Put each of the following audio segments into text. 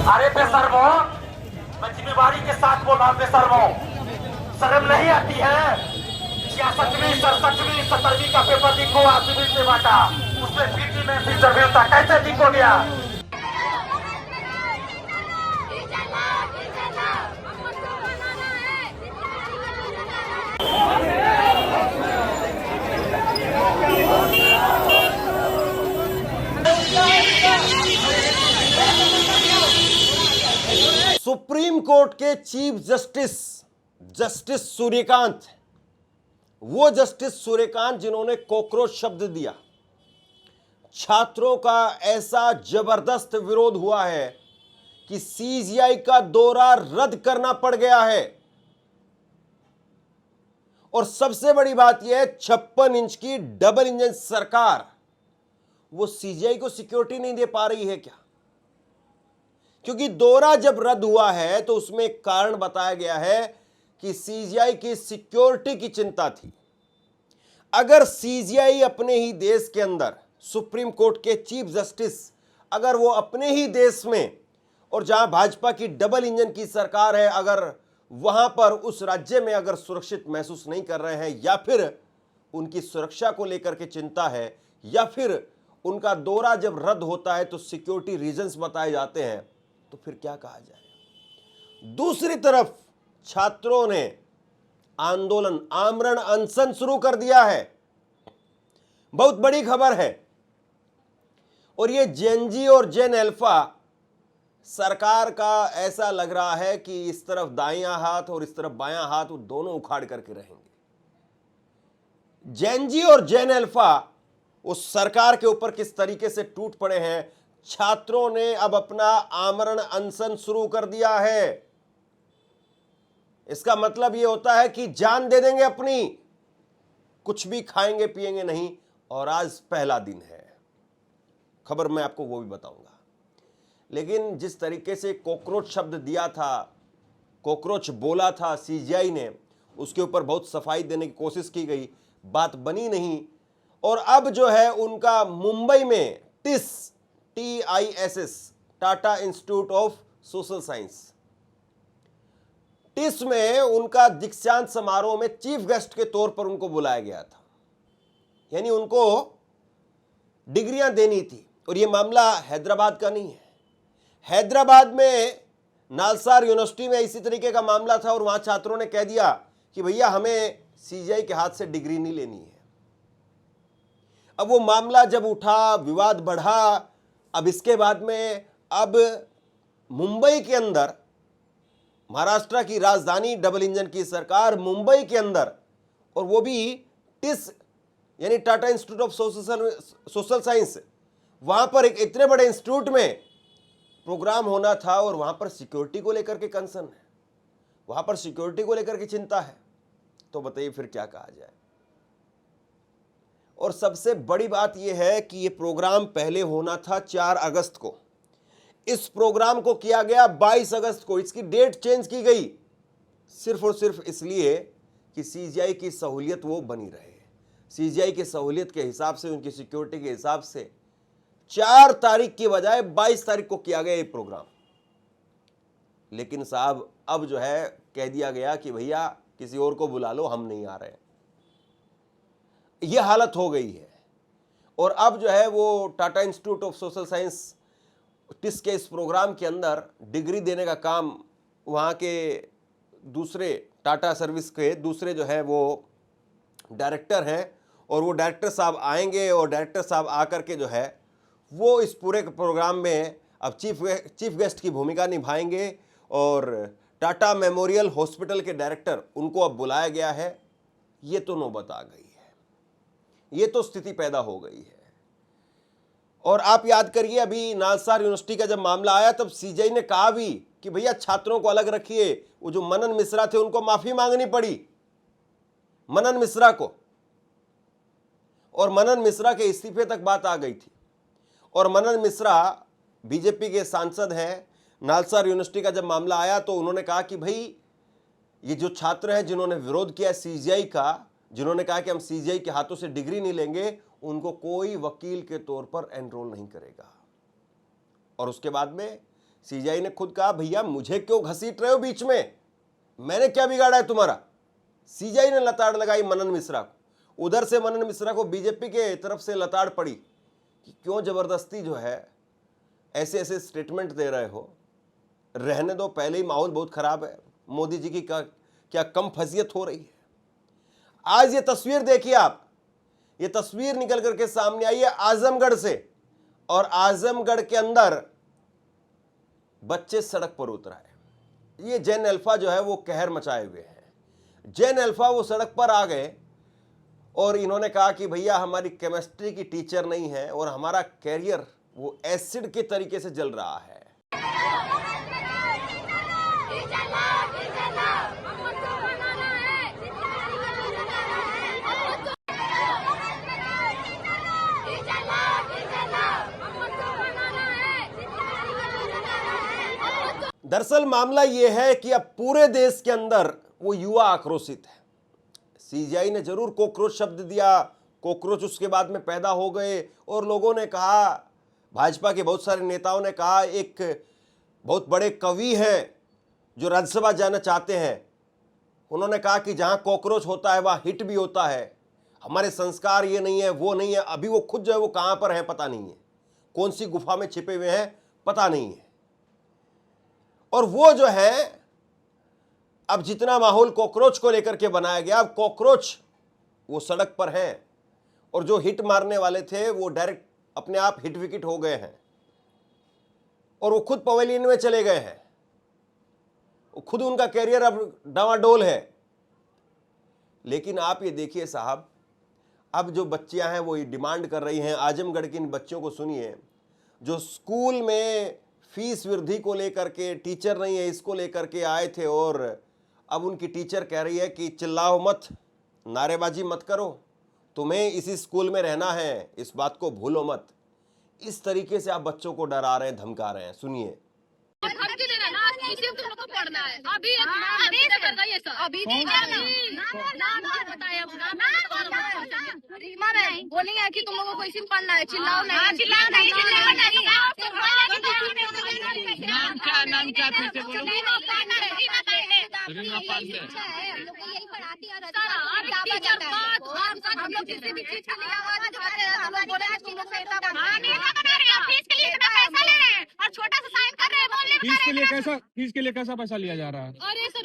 अरे बेशर्मो, मैं जिम्मेवारी के साथ बोल रहा हूँ बेशर्मो, शर्म नहीं आती है? 66वीं 67वीं 70वीं का पेपर लीक हुआ सिविल से बांटा, उसमें पीटी में इंटरव्यू था, कैसे लीक हो गया? सुप्रीम कोर्ट के चीफ जस्टिस सूर्यकांत, वो जस्टिस सूर्यकांत जिन्होंने कॉकरोच शब्द दिया, छात्रों का ऐसा जबरदस्त विरोध हुआ है कि सीजीआई का दौरा रद्द करना पड़ गया है। और सबसे बड़ी बात यह है, 56 इंच की डबल इंजन सरकार वो सीजीआई को सिक्योरिटी नहीं दे पा रही है क्या? क्योंकि दौरा जब रद्द हुआ है तो उसमें एक कारण बताया गया है कि सीजीआई की सिक्योरिटी की चिंता थी। अगर सीजीआई अपने ही देश के अंदर, सुप्रीम कोर्ट के चीफ जस्टिस अगर वो अपने ही देश में, और जहां भाजपा की डबल इंजन की सरकार है, अगर वहां पर उस राज्य में अगर सुरक्षित महसूस नहीं कर रहे हैं, या फिर उनकी सुरक्षा को लेकर के चिंता है, या फिर उनका दौरा जब रद्द होता है तो सिक्योरिटी रीजंस बताए जाते हैं, तो फिर क्या कहा जाए? दूसरी तरफ छात्रों ने आंदोलन, आमरण अनशन शुरू कर दिया है। बहुत बड़ी खबर है। और ये जेनजी और जेन अल्फा सरकार का ऐसा लग रहा है कि इस तरफ दाहिना हाथ और इस तरफ बायां हाथ, वो दोनों उखाड़ करके रहेंगे। जेनजी और जेन अल्फा उस सरकार के ऊपर किस तरीके से टूट पड़े हैं। छात्रों ने अब अपना आमरण अनशन शुरू कर दिया है। इसका मतलब यह होता है कि जान दे देंगे अपनी, कुछ भी खाएंगे पिएंगे नहीं। और आज पहला दिन है, खबर मैं आपको वो भी बताऊंगा। लेकिन जिस तरीके से कॉकरोच शब्द दिया था, कॉकरोच बोला था सीजीआई ने, उसके ऊपर बहुत सफाई देने की कोशिश की गई, बात बनी नहीं। और अब जो है उनका मुंबई में TISS, Tata institute of social science, TISS में उनका दीक्षांत समारोह में चीफ गेस्ट के तौर पर उनको बुलाया गया था। यानी उनको डिग्रियां देनी थी। और यह मामला हैदराबाद का नहीं है। हैदराबाद में नालसार यूनिवर्सिटी में इसी तरीके का मामला था और वहां छात्रों ने कह दिया कि भैया हमें सीजीआई के हाथ से डिग्री नहीं लेनी है। अब वो मामला जब उठा, विवाद बढ़ा। अब इसके बाद में अब मुंबई के अंदर, महाराष्ट्र की राजधानी डबल इंजन की सरकार मुंबई के अंदर, और वो भी टिस यानी Tata institute of social science, वहां पर एक इतने बड़े इंस्टीट्यूट में प्रोग्राम होना था और वहां पर सिक्योरिटी को लेकर के कंसर्न है, वहां पर सिक्योरिटी को लेकर के चिंता है। तो बताइए फिर क्या कहा जाए। और सबसे बड़ी बात यह है कि यह प्रोग्राम पहले होना था 4 अगस्त को, इस प्रोग्राम को किया गया 22 अगस्त को। इसकी डेट चेंज की गई सिर्फ और सिर्फ इसलिए कि सीजीआई की सहूलियत वो बनी रहे। सीजीआई की सहूलियत के हिसाब से, उनकी सिक्योरिटी के हिसाब से 4 तारीख की बजाय 22 तारीख को किया गया ये प्रोग्राम। लेकिन साहब अब जो है कह दिया गया कि भैया किसी और को बुला लो, हम नहीं आ रहे। यह हालत हो गई है। और अब जो है वो Tata institute of social science TISS के इस प्रोग्राम के अंदर डिग्री देने का काम वहाँ के दूसरे टाटा सर्विस के दूसरे जो है वो डायरेक्टर हैं, और वो डायरेक्टर साहब आएंगे और डायरेक्टर साहब आकर के जो है वो इस पूरे प्रोग्राम में अब चीफ गेस्ट की भूमिका निभाएंगे। और टाटा मेमोरियल हॉस्पिटल के डायरेक्टर, उनको अब बुलाया गया है। ये तो नौबत आ गई है, ये तो स्थिति पैदा हो गई है। और आप याद करिए, अभी नालसार यूनिवर्सिटी का जब मामला आया तब सीजीआई ने कहा भी कि भैया छात्रों को अलग रखिए। वो जो मनन मिश्रा थे उनको माफी मांगनी पड़ी, मनन मिश्रा को, और मनन मिश्रा के इस्तीफे तक बात आ गई थी। और मनन मिश्रा बीजेपी के सांसद हैं। नालसार यूनिवर्सिटी का जब मामला आया तो उन्होंने कहा कि भाई ये जो छात्र हैं जिन्होंने विरोध किया सीजीआई का, जिन्होंने कहा कि हम सीजीआई के हाथों से डिग्री नहीं लेंगे, उनको कोई वकील के तौर पर एनरोल नहीं करेगा। और उसके बाद में सीजीआई ने खुद कहा भैया मुझे क्यों घसीट रहे हो बीच में, मैंने क्या बिगाड़ा है तुम्हारा। सीजीआई ने लताड़ लगाई मनन मिश्रा को। उधर से मनन मिश्रा को बीजेपी के तरफ से लताड़ पड़ी कि क्यों जबरदस्ती जो है ऐसे ऐसे स्टेटमेंट दे रहे हो, रहने दो, पहले ही माहौल बहुत खराब है, मोदी जी की क्या कम फजीयत हो रही है। आज ये तस्वीर देखिए आप, ये तस्वीर निकल करके सामने आई है आजमगढ़ से, और आजमगढ़ के अंदर बच्चे सड़क पर उतर आए। ये जैन अल्फा जो है वो कहर मचाए हुए हैं। जैन अल्फा वो सड़क पर आ गए और इन्होंने कहा कि भैया हमारी केमिस्ट्री की टीचर नहीं है और हमारा कैरियर वो एसिड के तरीके से जल रहा है। दरअसल मामला यह है कि अब पूरे देश के अंदर वो युवा आक्रोशित है। सीजीआई ने जरूर कॉकरोच शब्द दिया, कॉकरोच उसके बाद में पैदा हो गए और लोगों ने कहा, भाजपा के बहुत सारे नेताओं ने कहा एक बहुत बड़े कवि हैं जो राज्यसभा जाना चाहते हैं, उन्होंने कहा कि जहां कॉकरोच होता है वहां हिट भी होता है, हमारे संस्कार ये नहीं है वो नहीं है। अभी वो खुद जो है वो कहां पर है पता नहीं है, कौन सी गुफा में छिपे हुए हैं पता नहीं है। और वो जो है अब जितना माहौल कॉकरोच को लेकर के बनाया गया, अब कॉकरोच वो सड़क पर हैं और जो हिट मारने वाले थे वो डायरेक्ट अपने आप हिट विकेट हो गए हैं और वो खुद पवेलियन में चले गए हैं, खुद उनका कैरियर अब डावाडोल है। लेकिन आप ये देखिए साहब, अब जो बच्चियां हैं वो ये डिमांड कर रही हैं। आजमगढ़ के इन बच्चों को सुनिए, जो स्कूल में फीस वृद्धि को लेकर के, टीचर नहीं है इसको लेकर के आए थे और अब उनकी टीचर कह रही है कि चिल्लाओ मत, नारेबाजी मत करो, तुम्हें इसी स्कूल में रहना है, इस बात को भूलो मत। इस तरीके से आप बच्चों को डरा रहे हैं, धमका रहे हैं। सुनिए। बोलेंगे कि तुम लोगों को इसी में पढ़ना है, चिल्लाओ नहीं, चिल्लाओ नहीं, चिल्लाओ नहीं। नाम क्या फिर से बोलो। हम लोग किसी भी चीज के लिए आवाज उठाते हैं, हम लोग बोलेंगे तुम लोग पैसा बना रहे हैं, फीस के लिए कितना पैसा ले रहे हैं और छोटा सा साइन कर रहे हैं, बोलने फीस के लिए कैसा पैसा लिया जा रहा है? अरे सर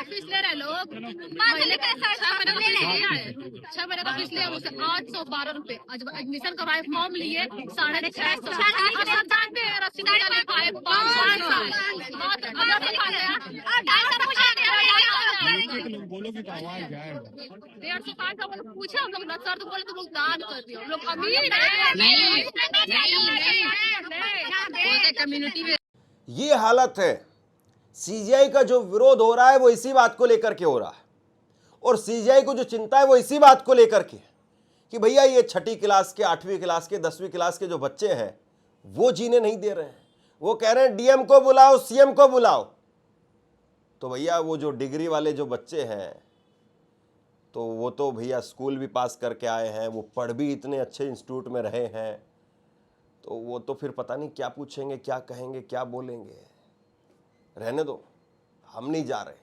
फीस ले रहे लोग, महीने का 6 महीने का फीस लिया, मुझसे 812 रुपए। एडमिशन करवाए, फॉर्म लिए 650 बोलो कि आवाज जाएगा। 150 पूछे हम लोग सर, तो बोले तुम लोग दान कर दियो, हम लोग अमीर कम्युनिटी में। ये हालत है। सीजीआई का जो विरोध हो रहा है वो इसी बात को लेकर के हो रहा है, और सीजीआई को जो चिंता है वो इसी बात को लेकर के कि भैया ये 6ठी क्लास के, 8वीं क्लास के, 10वीं क्लास के जो बच्चे हैं वो जीने नहीं दे रहे हैं। वो कह रहे हैं डीएम को बुलाओ, सीएम को बुलाओ। तो भैया वो जो डिग्री वाले जो बच्चे हैं तो वो तो भैया स्कूल भी पास करके आए हैं, वो पढ़ भी इतने अच्छे इंस्टीट्यूट में रहे हैं, तो वो तो फिर पता नहीं क्या पूछेंगे, क्या कहेंगे, क्या बोलेंगे। रहने दो, हम नहीं जा रहे।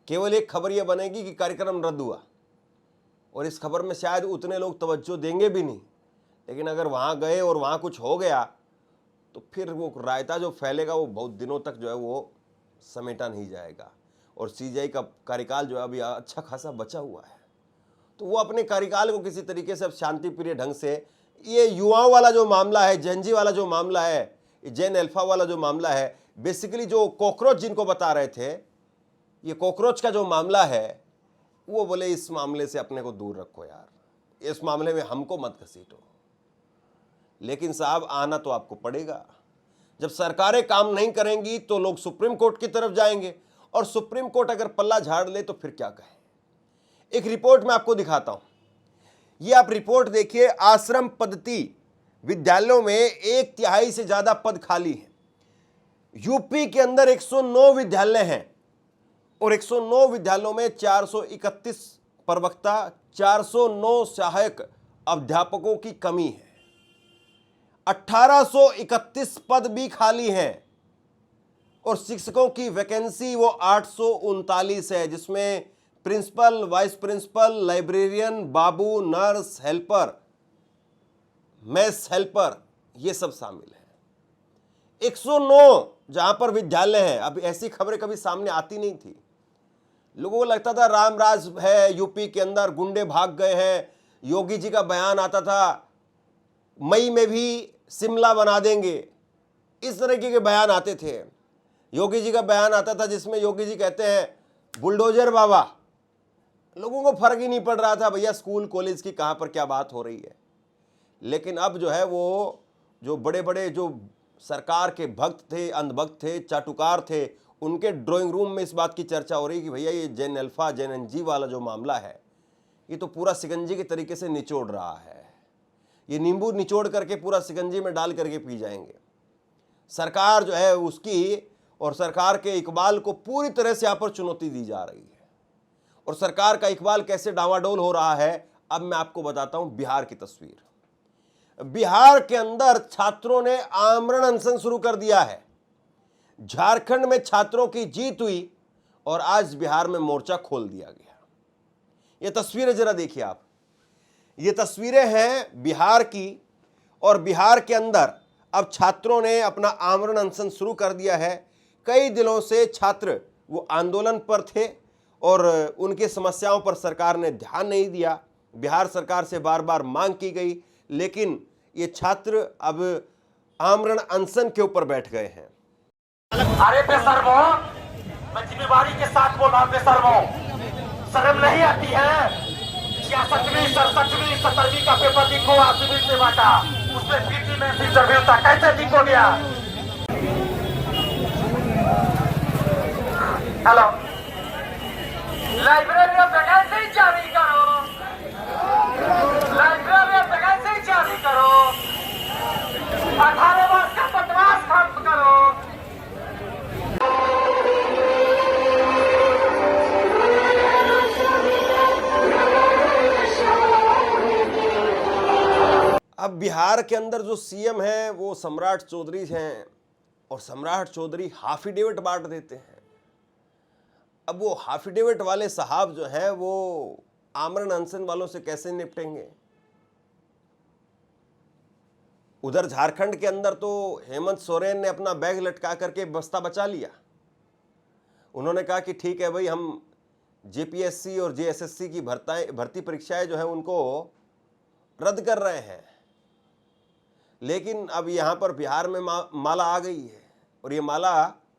केवल एक खबर यह बनेगी कि कार्यक्रम रद्द हुआ, और इस खबर में शायद उतने लोग तवज्जो देंगे भी नहीं, लेकिन अगर वहाँ गए और वहाँ कुछ हो गया तो फिर वो रायता जो फैलेगा वो बहुत दिनों तक जो है वो समेटा नहीं जाएगा। और सीजीआई का कार्यकाल जो है अभी अच्छा खासा बचा हुआ है, तो वो अपने कार्यकाल को किसी तरीके से अब शांति प्रिय ढंग से, ये युवाओं वाला जो मामला है, जेनजी वाला जो मामला है, जैन अल्फा वाला जो मामला है, बेसिकली जो कॉकरोच जिनको बता रहे थे, ये कॉकरोच का जो मामला है, वो बोले इस मामले से अपने को दूर रखो यार, इस मामले में हमको मत घसीटो। लेकिन साहब आना तो आपको पड़ेगा। जब सरकारें काम नहीं करेंगी तो लोग सुप्रीम कोर्ट की तरफ जाएंगे, और सुप्रीम कोर्ट अगर पल्ला झाड़ ले तो फिर क्या कहें। एक रिपोर्ट मैं आपको दिखाता हूं, ये आप रिपोर्ट देखिए। आश्रम पद्धति विद्यालयों में 1/3 से ज्यादा पद खाली हैं। यूपी के अंदर 109 विद्यालय हैं, और 109 विद्यालयों में 431 प्रवक्ता, 409 सहायक अध्यापकों की कमी है। 1831 पद भी खाली हैं और शिक्षकों की वैकेंसी वो 839 है, जिसमें प्रिंसिपल, वाइस प्रिंसिपल, लाइब्रेरियन, बाबू, नर्स, हेल्पर, मैस हेल्पर, ये सब शामिल है। 109 जहां पर विद्यालय है। अब ऐसी खबरें कभी सामने आती नहीं थी। लोगों को लगता था राम राज है यूपी के अंदर, गुंडे भाग गए हैं। योगी जी का बयान आता था मई में भी शिमला बना देंगे, इस तरीके के बयान आते थे। योगी जी का बयान आता था जिसमें योगी जी कहते हैं बुलडोजर बाबा। लोगों को फर्क ही नहीं पड़ रहा था भैया स्कूल कॉलेज की कहां पर क्या बात हो रही है। लेकिन अब जो है वो जो बड़े बड़े जो सरकार के भक्त थे, अंधभक्त थे, चाटुकार थे, उनके ड्राइंग रूम में इस बात की चर्चा हो रही कि भैया ये जेन अल्फा जेन एनजी वाला जो मामला है ये तो पूरा शिकंजी के तरीके से निचोड़ रहा है। ये नींबू निचोड़ करके पूरा शिकंजी में डाल करके पी जाएंगे। सरकार जो है उसकी और सरकार के इकबाल को पूरी तरह से यहाँ पर चुनौती दी जा रही है। और सरकार का इकबाल कैसे डावाडोल हो रहा है, अब मैं आपको बताता हूं बिहार की तस्वीर। बिहार के अंदर छात्रों ने आमरण अनशन शुरू कर दिया है। झारखंड में छात्रों की जीत हुई और आज बिहार में मोर्चा खोल दिया गया। ये तस्वीरें जरा देखिए आप। ये तस्वीरें हैं बिहार की और बिहार के अंदर अब छात्रों ने अपना आमरण अनशन शुरू कर दिया है। कई दिनों से छात्र वो आंदोलन पर थे और उनकी समस्याओं पर सरकार ने ध्यान नहीं दिया। बिहार सरकार से बार बार मांग की गई, लेकिन ये छात्र अब आमरण अनशन के ऊपर बैठ गए हैं। अरे बेशर्मो, मैं जिम्मेवारी के साथ बोल रहा हूं। बेशर्मो, शर्म नहीं आती है? 66वीं 67वीं 70वीं का पेपर लीक हुआ, सिविल से बांटा, उसमें पीटी में इंटरव्यू था, कैसे लीक हो गया? हेलो, लाइब्रेरी में वैकेंसी जारी करो, लाइब्रेरी में वैकेंसी जारी करो, 18 वर्ष का बदमाश खत्म करो। अब बिहार के अंदर जो सीएम है वो सम्राट चौधरी हैं और सम्राट चौधरी हाफिडेविट बांट देते हैं। अब वो हाफिडेविट वाले साहब जो हैं वो आमरण अनशन वालों से कैसे निपटेंगे? उधर झारखंड के अंदर तो हेमंत सोरेन ने अपना बैग लटका करके बस्ता बचा लिया। उन्होंने कहा कि ठीक है भाई, हम जेपीएससी और जेएसएससी की भर्ती परीक्षाएं जो है उनको रद्द कर रहे हैं। लेकिन अब यहाँ पर बिहार में माला आ गई है और ये माला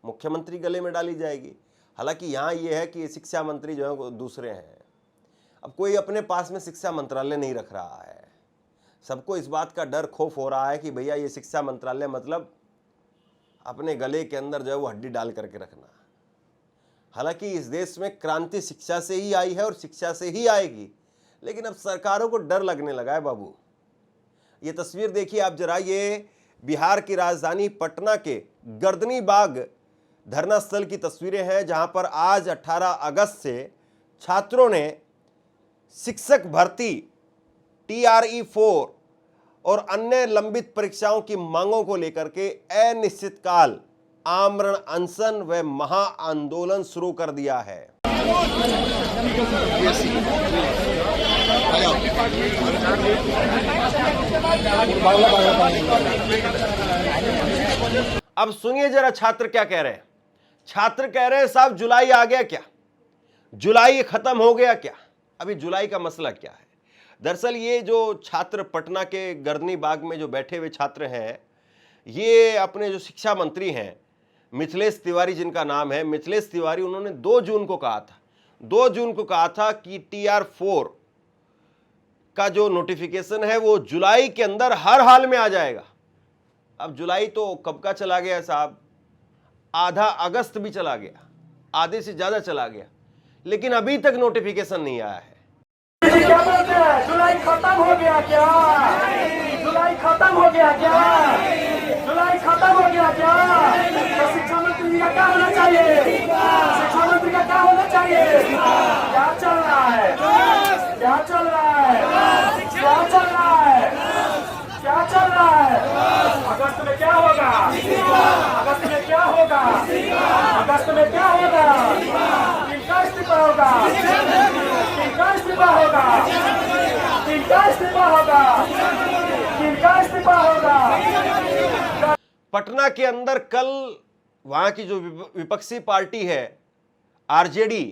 मुख्यमंत्री गले में डाली जाएगी। हालांकि यहाँ ये है कि शिक्षा मंत्री जो है वो दूसरे हैं। अब कोई अपने पास में शिक्षा मंत्रालय नहीं रख रहा है। सबको इस बात का डर खौफ हो रहा है कि भैया ये शिक्षा मंत्रालय मतलब अपने गले के अंदर जो है वो हड्डी डाल करके रखना। हालांकि इस देश में क्रांति शिक्षा से ही आई है और शिक्षा से ही आएगी, लेकिन अब सरकारों को डर लगने लगा है बाबू। ये तस्वीर देखिए आप जरा, ये बिहार की राजधानी पटना के गर्दनी बाग धरना स्थल की तस्वीरें हैं, जहां पर आज 18 अगस्त से छात्रों ने शिक्षक भर्ती, TRE-4 और अन्य लंबित परीक्षाओं की मांगों को लेकर के अनिश्चितकाल आमरण अनशन व महा आंदोलन शुरू कर दिया है। अब सुनिए जरा छात्र क्या कह रहे हैं। छात्र कह रहे हैं साहब जुलाई आ गया क्या? जुलाई खत्म हो गया क्या? अभी जुलाई का मसला क्या है? दरअसल ये जो छात्र पटना के गर्दनी बाग में जो बैठे हुए छात्र हैं, ये अपने जो शिक्षा मंत्री हैं मिथिलेश तिवारी, जिनका नाम है मिथिलेश तिवारी, उन्होंने 2 जून को कहा था कि TR-4 का जो नोटिफिकेशन है वो जुलाई के अंदर हर हाल में आ जाएगा। अब जुलाई तो कब का चला गया साहब, आधा अगस्त भी चला गया, आधे से ज्यादा चला गया, लेकिन अभी तक नोटिफिकेशन नहीं आया है। क्या बोलते हैं? जुलाई खत्म हो गया क्या? जुलाई खत्म हो गया क्या? जुलाई खत्म हो गया क्या? तो शिक्षा मंत्री का क्या होना चाहिए? शिक्षा मंत्री का क्या होना चाहिए? क्या चल रहा है? क्या चल रहा है? क्या चल रहा है? क्या चल रहा है। अगस्त में क्या होगा? अगस्त में क्या होगा? अगस्त में क्या होगा? किनका इस्तीफा होगा? किनका इस्तीफा होगा? किनका इस्तीफा होगा? किनका इस्तीफा होगा? पटना के अंदर कल वहां की जो विपक्षी पार्टी है आरजेडी,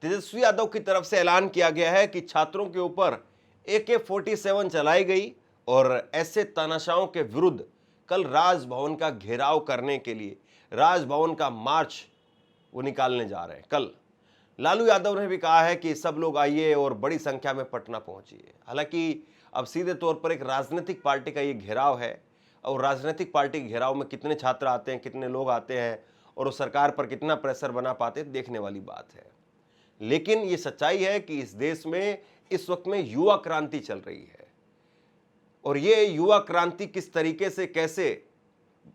तेजस्वी यादव की तरफ से ऐलान किया गया है कि छात्रों के ऊपर AK-47 चलाई गई और ऐसे तानाशाहों के विरुद्ध कल राजभवन का घेराव करने के लिए राजभवन का मार्च वो निकालने जा रहे हैं। कल लालू यादव ने भी कहा है कि सब लोग आइए और बड़ी संख्या में पटना पहुंचिए। हालांकि अब सीधे तौर पर एक राजनीतिक पार्टी का ये घेराव है और राजनीतिक पार्टी के घेराव में कितने छात्र आते हैं, कितने लोग आते हैं और उस सरकार पर कितना प्रेशर बना पाते हैं, देखने वाली बात है। लेकिन ये सच्चाई है कि इस देश में इस वक्त में युवा क्रांति चल रही है और ये युवा क्रांति किस तरीके से कैसे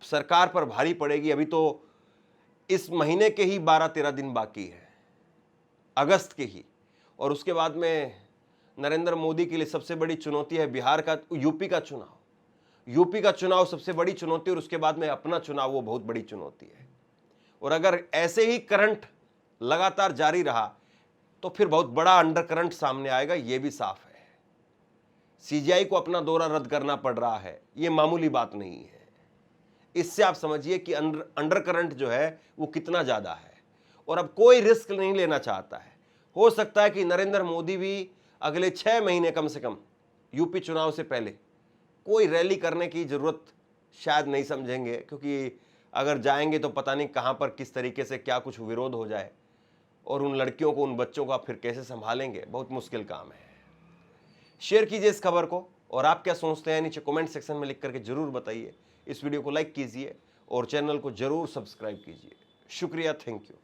सरकार पर भारी पड़ेगी। अभी तो इस महीने के ही 12-13 दिन बाकी है, अगस्त के ही, और उसके बाद में नरेंद्र मोदी के लिए सबसे बड़ी चुनौती है बिहार का, यूपी का चुनाव। यूपी का चुनाव सबसे बड़ी चुनौती और उसके बाद में अपना चुनाव, वो बहुत बड़ी चुनौती है। और अगर ऐसे ही करंट लगातार जारी रहा तो फिर बहुत बड़ा अंडर करंट सामने आएगा, ये भी साफ है। सीजीआई को अपना दौरा रद्द करना पड़ रहा है, ये मामूली बात नहीं है। इससे आप समझिए कि अंडर करंट जो है वो कितना ज्यादा है और अब कोई रिस्क नहीं लेना चाहता है। हो सकता है कि नरेंद्र मोदी भी अगले 6 महीने कम से कम यूपी चुनाव से पहले कोई रैली करने की जरूरत शायद नहीं समझेंगे, क्योंकि अगर जाएंगे तो पता नहीं कहां पर किस तरीके से क्या कुछ विरोध हो जाए और उन लड़कियों को, उन बच्चों को आप फिर कैसे संभालेंगे, बहुत मुश्किल काम है। शेयर कीजिए इस खबर को और आप क्या सोचते हैं नीचे कमेंट सेक्शन में लिख करके जरूर बताइए। इस वीडियो को लाइक कीजिए और चैनल को जरूर सब्सक्राइब कीजिए। शुक्रिया, थैंक यू।